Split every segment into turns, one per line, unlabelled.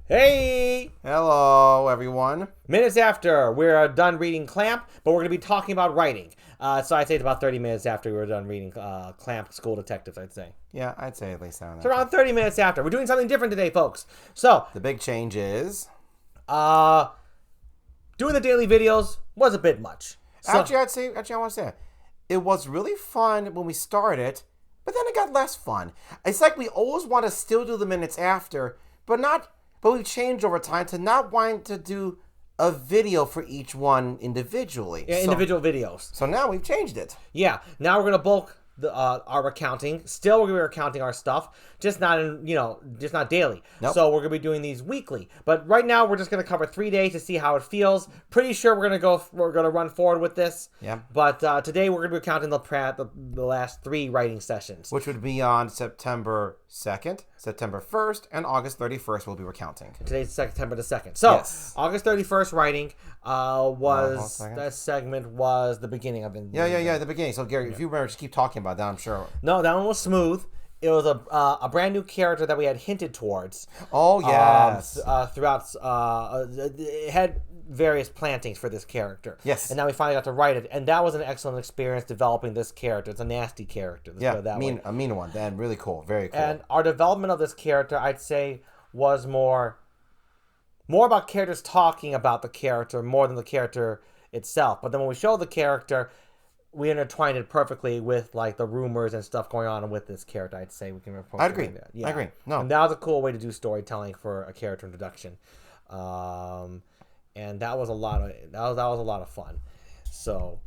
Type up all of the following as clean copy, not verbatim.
Hey!
Hello, everyone.
Minutes after we're done reading Clamp, but we're going to be talking about writing. So I'd say it's about 30 minutes after we were done reading Clamp School Detectives, I'd say.
Yeah, I'd say at least around
So
that.
around 30 minutes after. We're doing something different today, folks. So,
The big change is...
doing the daily videos was a bit much. So,
Actually, I want to say, it was really fun when we started, but then it got less fun. It's like we always want to still do the minutes after, but we've changed over time to not wanting to do a video for each one individually.
yeah, individual videos.
So now we've changed it.
Yeah, now we're going to bulk our recounting. Still, we're going to be recounting our stuff, just not daily.
Nope.
So we're going to be doing these weekly. But right now, we're just going to cover 3 days to see how it feels. Pretty sure we're going to run forward with this.
Yeah.
But today, we're going to be recounting the last 3 writing sessions.
Which would be on September 2nd, September 1st, and August 31st we'll be recounting.
Today's September the 2nd. So,
Yes.
August 31st writing that segment was the beginning of it.
Yeah, the beginning. So, Gary, if you remember, just keep talking about that, I'm sure.
No, that one was smooth. It was a brand new character that we had hinted towards.
Oh, yes.
Throughout, it had various plantings for this character.
Yes.
And now we finally got to write it, and that was an excellent experience developing this character. It's a nasty character.
A mean one. Then really cool. Very cool.
And our development of this character, I'd say, was more about characters talking about the character more than the character itself. But then when we showed the character, we intertwined it perfectly with like the rumors and stuff going on with this character. I'd say we can report.
I'd agree.
Yeah.
I agree. No,
and that was a cool way to do storytelling for a character introduction, and that was a lot of fun. So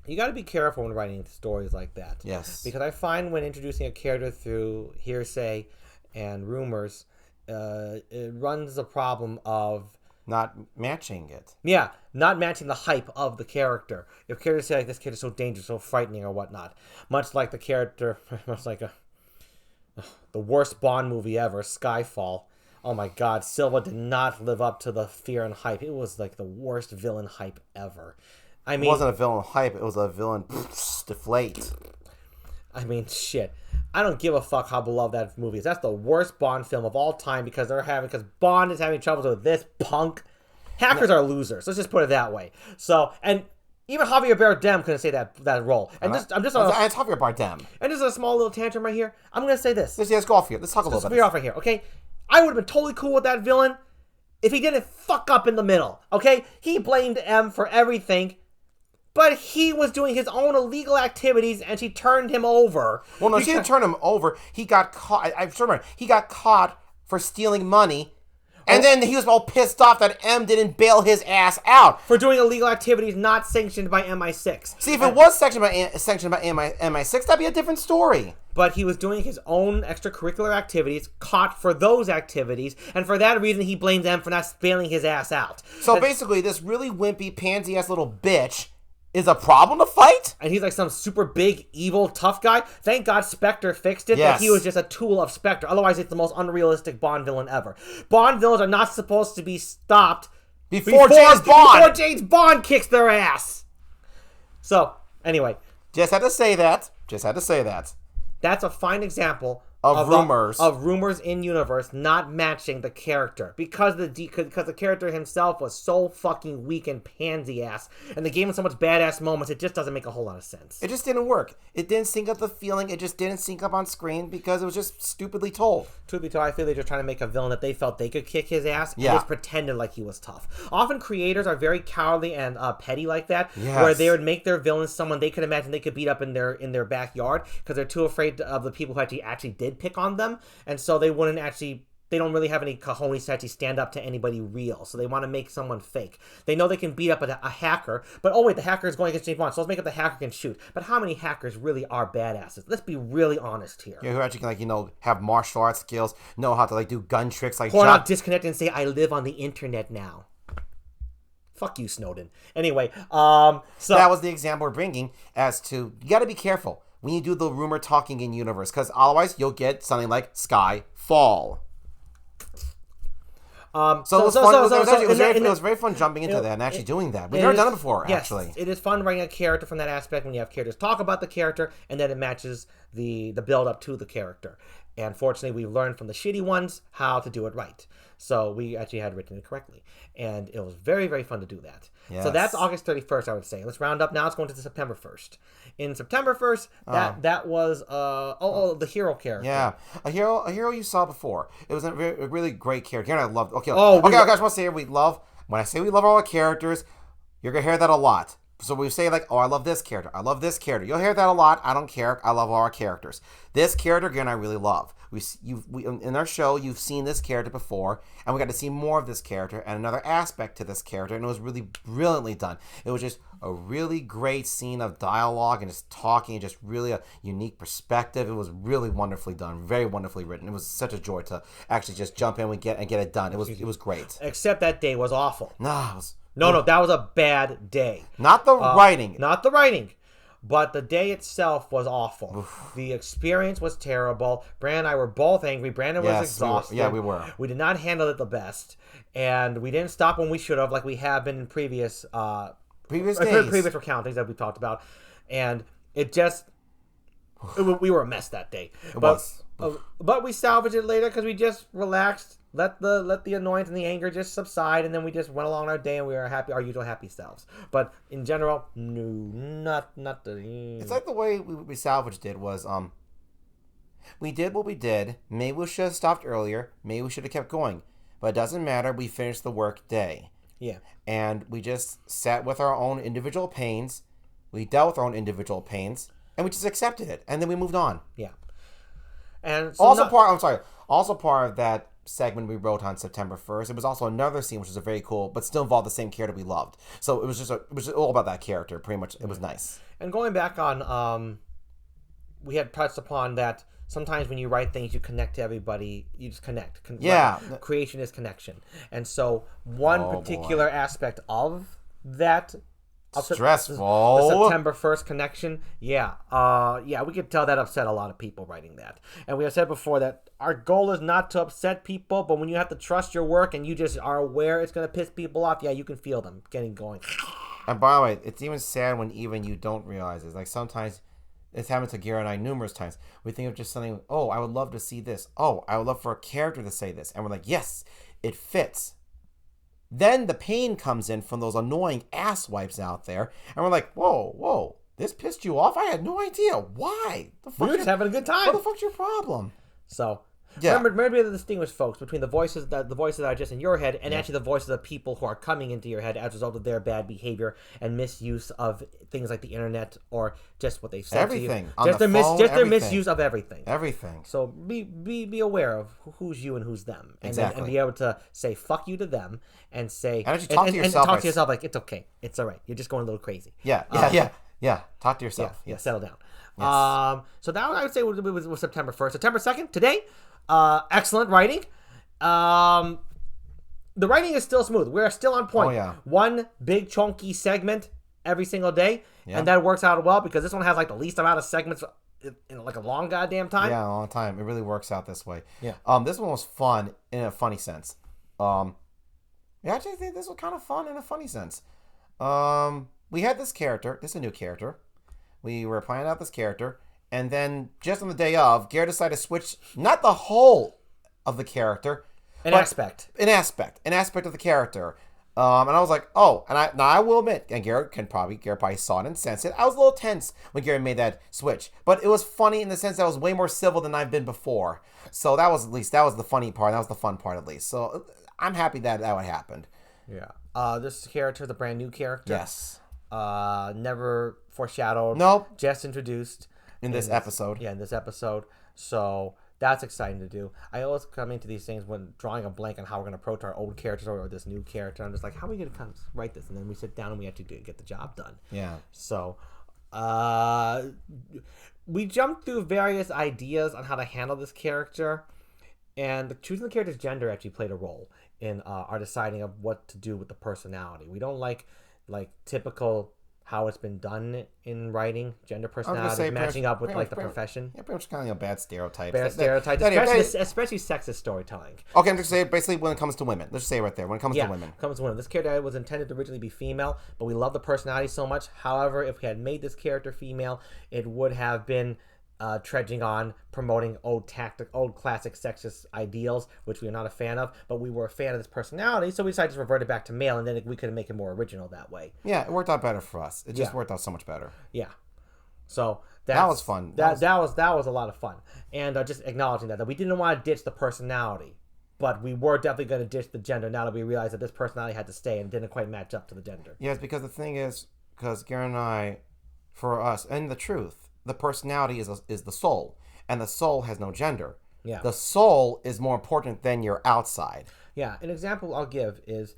you got to be careful when writing stories like that.
Yes.
Because I find when introducing a character through hearsay and rumors, it runs the problem of
not matching it.
Yeah, not matching the hype of the character. If characters say like this character's so dangerous, so frightening, or whatnot, much like the character, much like the worst Bond movie ever, Skyfall. Oh my God, Silva did not live up to the fear and hype. It was like the worst villain hype ever. I mean,
It wasn't a villain hype. It was a villain deflate.
I mean, shit. I don't give a fuck how beloved that movie is. That's the worst Bond film of all time because Bond is having troubles with this punk. Hackers are losers. Let's just put it that way. So, and even Javier Bardem couldn't say that role. And
It's Javier Bardem.
And just a small little tantrum right here. I'm gonna say this.
Let's go off here. Let's talk a little
Let's
bit.
veer off right here, okay? I would have been totally cool with that villain if he didn't fuck up in the middle, okay? He blamed M for everything. But he was doing his own illegal activities, and she turned him over.
Well, no, she didn't turn him over. He got caught. I remember. He got caught for stealing money, and then he was all pissed off that M didn't bail his ass out
for doing illegal activities not sanctioned by MI6.
See, if it was sanctioned by MI6, that'd be a different story.
But he was doing his own extracurricular activities, caught for those activities, and for that reason, he blamed M for not bailing his ass out.
So basically, this really wimpy, pansy-ass little bitch is a problem to fight?
And he's like some super big, evil, tough guy. Thank God Spectre fixed it,
Yes.
but he was just a tool of Spectre. Otherwise, it's the most unrealistic Bond villain ever. Bond villains are not supposed to be stopped
Before James
Bond kicks their ass. So, anyway.
Just had to say that.
That's a fine example
of rumors
in universe not matching the character because the character himself was so fucking weak and pansy ass, and they gave him so much badass moments. It just doesn't make a whole lot of sense.
It just didn't work. It didn't sync up the feeling. It just didn't sync up on screen because it was just stupidly told.
Truth be told, I feel they're just trying to make a villain that they felt they could kick his ass and
Yeah.
just pretended like he was tough. Often creators are very cowardly and petty like that,
Yes.
where they would make their villains someone they could imagine they could beat up in their backyard because they're too afraid of the people who actually did pick on them. And so they don't really have any cojones to actually stand up to anybody real. So they want to make someone fake. They know they can beat up a hacker, but oh wait, the hacker is going against James Bond, so let's make up the hacker can shoot. But how many hackers really are badasses? Let's be really honest here.
Yeah, who actually can, have martial arts skills, know how to, do gun tricks,
Or not disconnect and say, I live on the internet now. Fuck you, Snowden. Anyway, so...
That was the example we're bringing as to, you gotta be careful when you do the rumor talking in universe, because otherwise you'll get something like Skyfall. It was very fun jumping into that and actually doing that. We've never done it before, actually.
It is fun writing a character from that aspect when you have characters talk about the character and then it matches the build up to the character. And fortunately, we learned from the shitty ones how to do it right. So we actually had written it correctly. And it was very, very fun to do that.
Yes.
So that's August 31st, I would say. Let's round up now. It's going to September 1st. In September 1st, that was the hero character.
Yeah, a hero you saw before. It was a really great character. And I loved. Okay,
Oh,
okay, I just want to say we love. When I say we love all our characters, you're gonna hear that a lot. So we say like, oh, I love this character. I love this character. You'll hear that a lot. I don't care. I love all our characters. This character again, I really love. We in our show, you've seen this character before, and we got to see more of this character and another aspect to this character, and it was really brilliantly done. It was just a really great scene of dialogue and just talking, and just really a unique perspective. It was really wonderfully done, very wonderfully written. It was such a joy to actually just jump in and get it done. It was great.
Except that day was awful.
No, it was.
No, that was a bad day.
Not the writing.
Not the writing. But the day itself was awful. Oof. The experience was terrible. Brandon and I were both angry. Brandon was exhausted.
We were.
We did not handle it the best. And we didn't stop when we should have, like we have been in previous days. Previous recountings that we talked about. And it just... we were a mess that day. But we salvaged it later because we just relaxed, let the annoyance and the anger just subside, and then we just went along our day and we were happy, our usual happy selves. But in general, no, not the.
It's like the way we salvaged it was we did what we did. Maybe we should have stopped earlier. Maybe we should have kept going. But it doesn't matter. We finished the work day.
Yeah. And
we just sat with our own individual pains. We dealt with our own individual pains. And we just accepted it. And then we moved on.
Yeah. And so
also part of that segment we wrote on September 1st, it was also another scene which was a very cool, but still involved the same character we loved. So it was just all about that character, pretty much. It was nice.
And going back on, we had touched upon that sometimes when you write things, you connect to everybody. You just connect.
Yeah.
Creation is connection. And so one particular aspect of that...
Stressful.
The September 1st connection. Yeah, we could tell that upset a lot of people writing that. And we have said before that our goal is not to upset people, but when you have to trust your work and you just are aware it's going to piss people off, you can feel them getting going.
And by the way, it's even sad when even you don't realize it. Like sometimes, it's happened to Garrett and I numerous times. We think of just something, oh, I would love to see this. Oh, I would love for a character to say this. And we're like, yes, it fits. Then the pain comes in from those annoying asswipes out there, and we're like, whoa, this pissed you off? I had no idea. Why?
We were just having a good time.
What the fuck's your problem?
So, remember to distinguish, folks, between the voices that are just in your head and actually the voices of people who are coming into your head as a result of their bad behavior and misuse of things like the internet or just what they've said to you. Just their misuse of everything.
Everything.
So be aware of who's you and who's them.
Exactly.
And be able to say fuck you to them and say...
And actually talk to yourself.
And talk to yourself like, it's okay. It's all right. You're just going a little crazy.
Yeah. Talk to yourself.
Yeah, settle down. Yes. So that I would say was September 1st. September 2nd, today... excellent writing. The writing is still smooth. We're still on point.
Oh, yeah.
One big chunky segment every single day, and that works out well because this one has like the least amount of segments in like a long goddamn time.
Yeah, a long time. It really works out this way.
Yeah.
This one was fun in a funny sense. I actually think this was kind of fun in a funny sense. We had this character. This is a new character. We were planning out this character. And then, just on the day of, Garrett decided to switch, not the whole of the character.
An aspect
of the character. And I was like, oh, and I will admit, and Garrett probably saw it and sensed it. I was a little tense when Garrett made that switch. But it was funny in the sense that I was way more civil than I've been before. So that was the funny part. That was the fun part, at least. So I'm happy that happened.
Yeah. This character is a brand new character.
Yes.
Never foreshadowed.
Nope.
Just introduced.
In this episode.
Yeah, in this episode. So that's exciting to do. I always come into these things when drawing a blank on how we're going to approach our old characters or this new character. I'm just like, how are we going to kind of write this? And then we sit down and we actually get the job done.
Yeah.
So we jumped through various ideas on how to handle this character. And choosing the character's gender actually played a role in our deciding of what to do with the personality. We don't like typical... how it's been done in writing, gender personality, matching up with the profession.
Yeah, pretty much kind of bad stereotypes.
Especially sexist storytelling.
Okay, I'm just saying, basically, when it comes to women. Let's just say it right there, when it comes to women.
Comes to women. This character was intended to originally be female, but we love the personality so much. However, if we had made this character female, it would have been trudging on, promoting old classic sexist ideals, which we are not a fan of, but we were a fan of this personality, so we decided to revert it back to male, and then we could make it more original that way.
Yeah, it worked out better for us. It just worked out so much better.
Yeah. So
that was fun.
That was a lot of fun. And just acknowledging that we didn't want to ditch the personality, but we were definitely going to ditch the gender now that we realized that this personality had to stay and didn't quite match up to the gender.
Yes, because the thing is, because Garrett and I, for us, and the truth, the personality is the soul, and the soul has no gender.
Yeah.
The soul is more important than your outside.
Yeah, an example I'll give is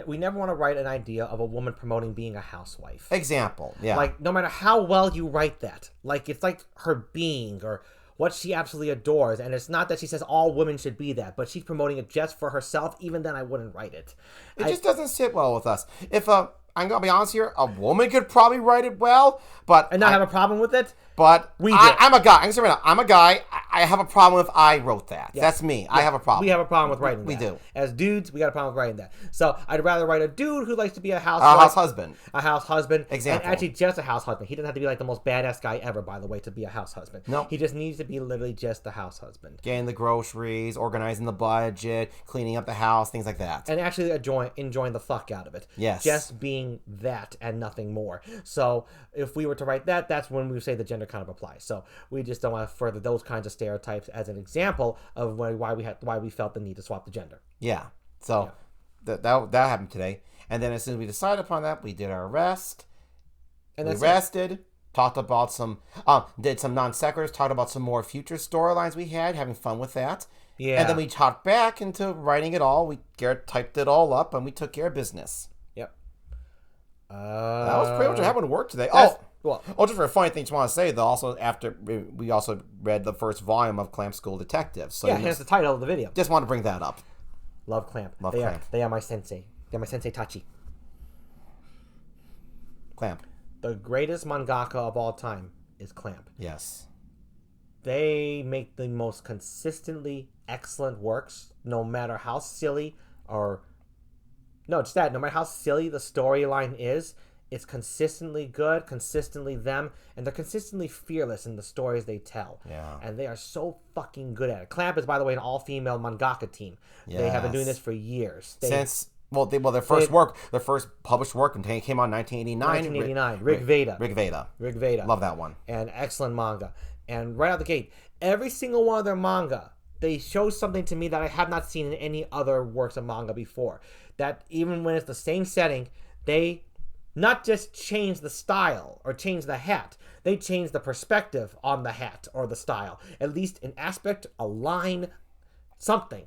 we never want to write an idea of a woman promoting being a housewife.
Example, yeah.
Like, no matter how well you write that, like, it's like her being or what she absolutely adores. And it's not that she says all women should be that, but she's promoting it just for herself. Even then, I wouldn't write it.
It just doesn't sit well with us. If I'm gonna be honest here, a woman could probably write it well, but
and not have a problem with it.
But
we do.
I'm a guy. I'm sorry, I'm a guy. I have a problem if I wrote that.
Yeah.
That's me.
Yeah.
I have a problem.
We have a problem with writing that.
We do.
As dudes, we got a problem with writing that. So I'd rather write a dude who likes to be a housewife.
A house husband.
A house husband.
Example.
And actually just a house husband. He doesn't have to be like the most badass guy ever, by the way, to be a house husband.
No.
He just needs to be literally just a house husband.
Getting the groceries, organizing the budget, cleaning up the house, things like that.
And actually enjoying the fuck out of it.
Yes.
Just being that and nothing more. So if we were to write that, that's when we would say the gender kind of applies. So we just don't want to further those kinds of stereotypes as an example of why we felt the need to swap the gender.
Yeah. So that happened today. And then as soon as we decided upon that, we did our rest. And we rested, talked about did some non sequiturs, talked about some more future storylines we had, having fun with that. Yeah. And then we talked back into writing it all. Garrett typed it all up, and we took care of business.
Yep.
That was pretty much what happened to work today. Just for a funny thing to want to say, though, also after we also read the first volume of Clamp School Detectives. So
hence the title of the video.
Just want to bring that up.
Love Clamp.
Clamp.
They are my sensei. They're my sensei Tachi.
Clamp.
The greatest mangaka of all time is Clamp.
Yes.
They make the most consistently excellent works, no matter how silly no matter how silly the storyline is, it's consistently good, consistently them, and they're consistently fearless in the stories they tell.
Yeah.
And they are so fucking good at it. Clamp is, by the way, an all-female mangaka team. Yes. They have been doing this for years.
Their first published work came out in
1989. Rig Veda.
Love that one.
And excellent manga. And right out the gate, every single one of their manga, they show something to me that I have not seen in any other works of manga before. That even when it's the same setting, they not just change the style or change the hat, they change the perspective on the hat or the style. At least an aspect, a line, something.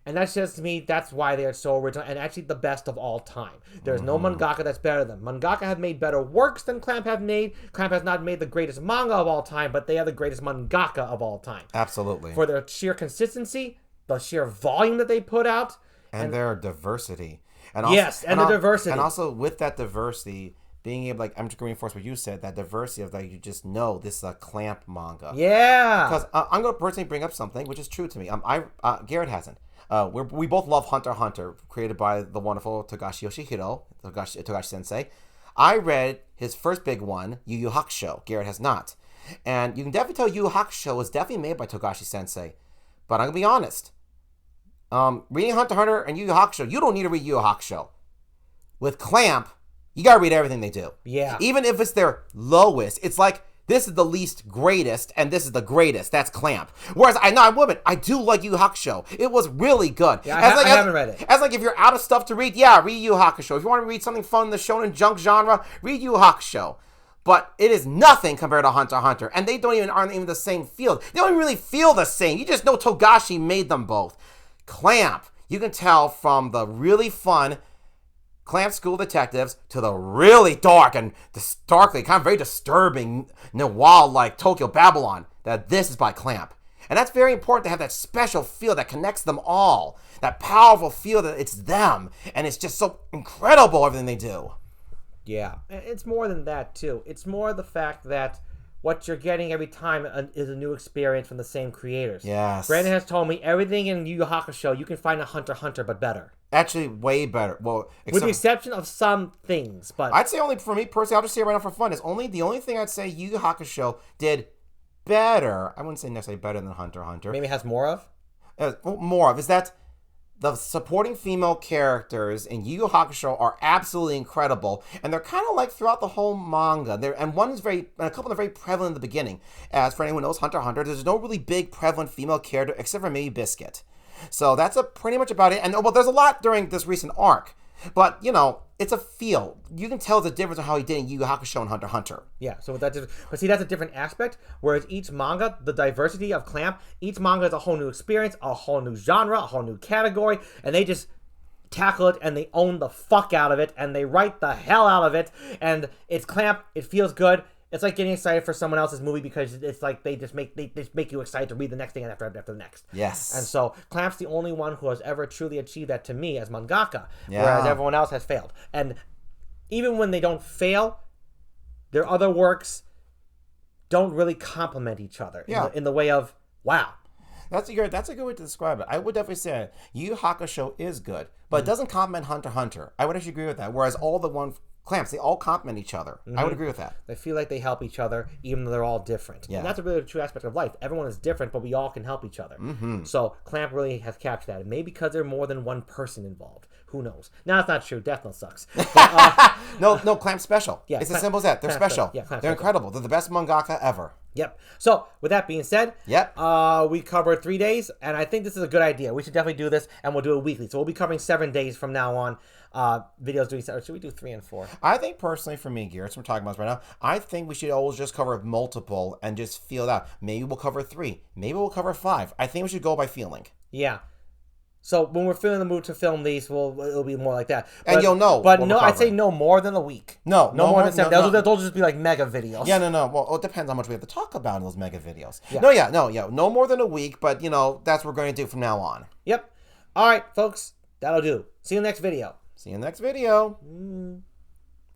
And that's just, to me, that's why they are so original and actually the best of all time. There's no mangaka that's better than them. Mangaka have made better works than Clamp have made. Clamp has not made the greatest manga of all time, but they are the greatest mangaka of all time.
Absolutely.
For their sheer consistency, the sheer volume that they put out.
And their diversity. And
the diversity.
And also with that diversity, being able, like, I'm just going to reinforce what you said, that diversity of, like, you just know this is a Clamp manga.
Yeah.
Because I'm going to personally bring up something which is true to me. Garrett hasn't. We both love Hunter x Hunter, created by the wonderful Togashi Yoshihiro, Togashi Sensei. I read his first big one, Yu Yu Hakusho. Garrett has not. And you can definitely tell Yu Yu Hakusho was definitely made by Togashi Sensei. But I'm going to be honest. Reading Hunter x Hunter and Yu Yu Hakusho, you don't need to read Yu Yu Hakusho. With Clamp, you got to read everything they do.
Yeah.
Even if it's their lowest, it's like, this is the least greatest, and this is the greatest. That's Clamp. Whereas I do like Yu Yu Hakusho. It was really good.
Yeah, I haven't read it.
As like if you're out of stuff to read, read Yu Yu Hakusho. If you want to read something fun in the shonen junk genre, read Yu Yu Hakusho. But it is nothing compared to Hunter x Hunter, and they aren't even the same field. They don't even really feel the same. You just know Togashi made them both. Clamp, you can tell from the really fun Clamp School Detectives to the really dark and darkly, kind of very disturbing noir like Tokyo Babylon, that this is by Clamp. And that's very important to have that special feel that connects them all. That powerful feel that it's them. And it's just so incredible everything they do.
Yeah. It's more than that, too. It's more the fact that what you're getting every time is a new experience from the same creators.
Yes.
Brandon has told me everything in Yu Yu Hakusho, you can find a Hunter x Hunter, but better.
Actually, way better. Well,
with the exception of some things, but
I'd say only for me personally, I'll just say it right now for fun, is the only thing I'd say Yu Yu Hakusho did better. I wouldn't say necessarily better than Hunter x Hunter.
Maybe it has more of?
More of is that the supporting female characters in Yu Yu Hakusho are absolutely incredible, and they're kind of like throughout the whole manga. And a couple are very prevalent in the beginning. As for anyone who knows Hunter x Hunter, there's no really big prevalent female character except for maybe Biscuit. So that's pretty much about it. And there's a lot during this recent arc, but it's a feel. You can tell the difference of how he did in Yu Yu Hakusho and Hunter x Hunter.
Yeah, so but see, that's a different aspect. Whereas each manga, the diversity of Clamp, each manga is a whole new experience, a whole new genre, a whole new category, and they just tackle it and they own the fuck out of it and they write the hell out of it. And it's Clamp. It feels good. It's like getting excited for someone else's movie because it's like they just make you excited to read the next thing after the next.
Yes.
And so Clamp's the only one who has ever truly achieved that to me as mangaka,
Yeah.
whereas everyone else has failed. And even when they don't fail, their other works don't really complement each other in the way of, wow.
That's a good way to describe it. I would definitely say Yu Yu Hakusho is good, but it doesn't complement Hunter x Hunter. I would actually agree with that. Whereas all the one Clamps, they all complement each other. I would agree with that.
They feel like they help each other, even though they're all different.
Yeah.
And that's a really true aspect of life. Everyone is different, but we all can help each other. So Clamp really has captured that. Maybe because there's more than one person involved. Who knows? No, that's not true. Death Note sucks. But,
No, Clamp's special.
Yeah,
it's as simple as that. They're special.
Yeah, Clamp's
They're
special.
incredible. They're the best mangaka ever.
Yep. So with that being said,
Yep.
we covered 3 days, and I think this is a good idea. We should definitely do this, and we'll do it weekly. So we'll be covering 7 days from now on. Videos doing, or should we do 3 and 4?
I think personally, for me, Garrett, so we're talking about this right now, I think we should always just cover multiple and just feel it out. Maybe we'll cover 3. Maybe we'll cover 5. I think we should go by feeling.
Yeah. So when we're feeling the mood to film these, it'll be more like that.
And you'll know.
But
what
no,
we're
I'd say
covering.
no more than a week.
No
more than 7.
no.
Those will just be like mega videos.
Yeah, no. Well, it depends how much we have to talk about in those mega videos.
Yeah.
No more than a week, but, that's what we're going to do from now on.
Yep. All right, folks. That'll do. See you in the next video.
See you in the next video.